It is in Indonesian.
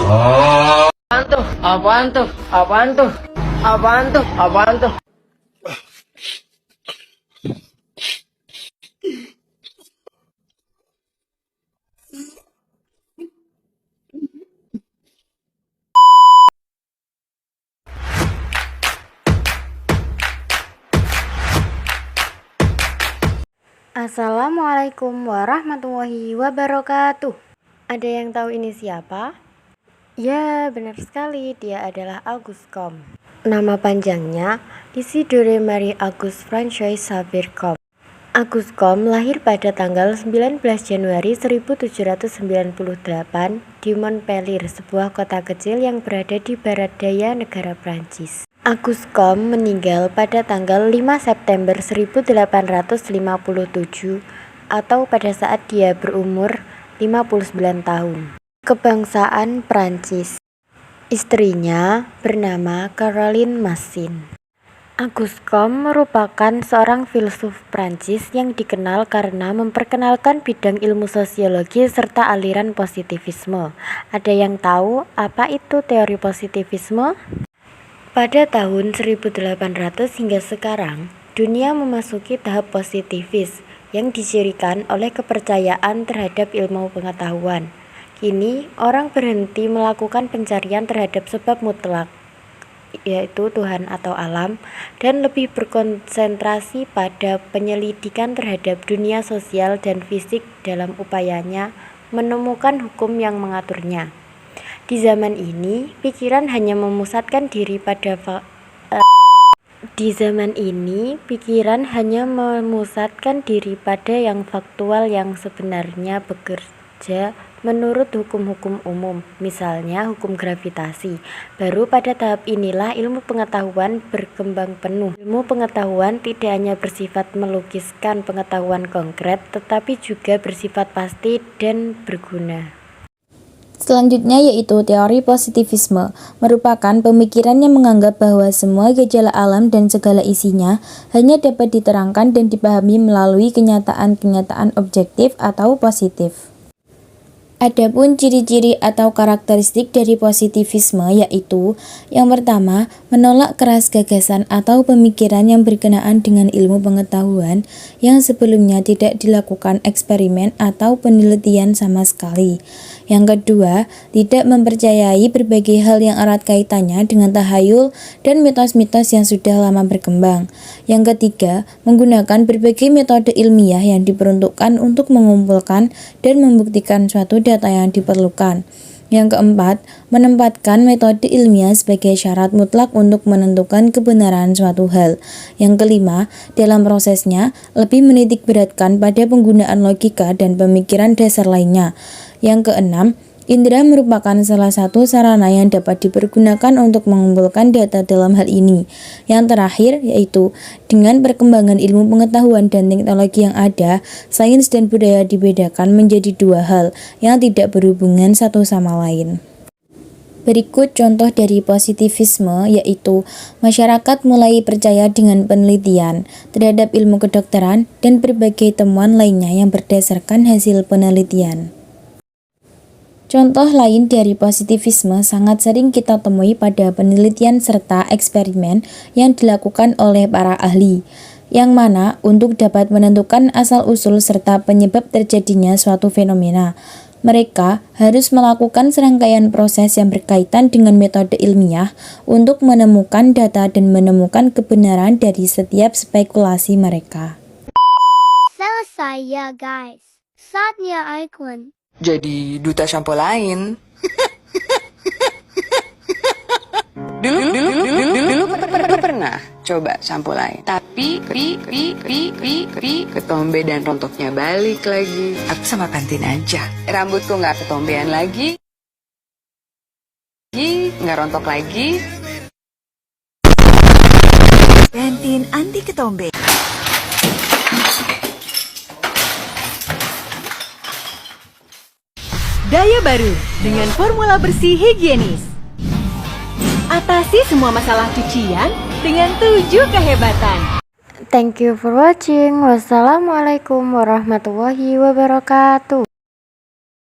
Apaan tuh? Apaan tuh? Apaan tuh? Apaan tuh? Apaan tuh? Assalamualaikum warahmatullahi wabarakatuh. Ada yang tahu ini siapa? Ya, benar sekali, dia adalah Auguste Comte. Nama panjangnya Isidore Marie Auguste François Xavier Comte. Auguste Comte lahir pada tanggal 19 Januari 1798 di Montpellier, sebuah kota kecil yang berada di barat daya negara Prancis. Auguste Comte meninggal pada tanggal 5 September 1857 atau pada saat dia berumur 59 tahun. Kebangsaan Prancis. Istrinya bernama Caroline Massin. Auguste Comte merupakan seorang filsuf Prancis yang dikenal karena memperkenalkan bidang ilmu sosiologi serta aliran positivisme. Ada yang tahu apa itu teori positivisme? Pada tahun 1800 hingga sekarang, dunia memasuki tahap positivis yang dicirikan oleh kepercayaan terhadap ilmu pengetahuan. Kini, orang berhenti melakukan pencarian terhadap sebab mutlak, yaitu Tuhan atau alam, dan lebih berkonsentrasi pada penyelidikan terhadap dunia sosial dan fisik dalam upayanya menemukan hukum yang mengaturnya. Di zaman ini, pikiran hanya memusatkan diri pada yang faktual yang sebenarnya bekerja menurut hukum-hukum umum, misalnya hukum gravitasi. Baru pada tahap inilah ilmu pengetahuan berkembang penuh. Ilmu pengetahuan tidak hanya bersifat melukiskan pengetahuan konkret, tetapi juga bersifat pasti dan berguna. Selanjutnya yaitu teori positivisme, merupakan pemikiran yang menganggap bahwa semua gejala alam dan segala isinya hanya dapat diterangkan dan dipahami melalui kenyataan-kenyataan objektif atau positif. Adapun ciri-ciri atau karakteristik dari positivisme yaitu yang pertama, menolak keras gagasan atau pemikiran yang berkenaan dengan ilmu pengetahuan yang sebelumnya tidak dilakukan eksperimen atau penelitian sama sekali. Yang kedua, tidak mempercayai berbagai hal yang erat kaitannya dengan tahayul dan mitos-mitos yang sudah lama berkembang. Yang ketiga, menggunakan berbagai metode ilmiah yang diperuntukkan untuk mengumpulkan dan membuktikan suatu data yang diperlukan. Yang keempat, menempatkan metode ilmiah sebagai syarat mutlak untuk menentukan kebenaran suatu hal. Yang kelima, dalam prosesnya lebih menitik beratkan pada penggunaan logika dan pemikiran dasar lainnya. Yang keenam, indera merupakan salah satu sarana yang dapat dipergunakan untuk mengumpulkan data dalam hal ini. Yang terakhir yaitu dengan perkembangan ilmu pengetahuan dan teknologi yang ada, sains dan budaya dibedakan menjadi dua hal yang tidak berhubungan satu sama lain. Berikut contoh dari positivisme yaitu masyarakat mulai percaya dengan penelitian terhadap ilmu kedokteran dan berbagai temuan lainnya yang berdasarkan hasil penelitian. Contoh lain dari positivisme sangat sering kita temui pada penelitian serta eksperimen yang dilakukan oleh para ahli, yang mana untuk dapat menentukan asal-usul serta penyebab terjadinya suatu fenomena, mereka harus melakukan serangkaian proses yang berkaitan dengan metode ilmiah untuk menemukan data dan menemukan kebenaran dari setiap spekulasi mereka. Selesai ya guys, saatnya Icon jadi duta sampo lain. Dulu pernah coba sampo lain, tapi ketombe dan rontoknya balik lagi. Aku sama Pantin aja. Rambutku nggak ketombean lagi, nggak rontok lagi. Pantin anti ketombe. Daya baru dengan formula bersih higienis. Atasi semua masalah cucian dengan 7 kehebatan. Thank you for watching. Wassalamualaikum warahmatullahi wabarakatuh.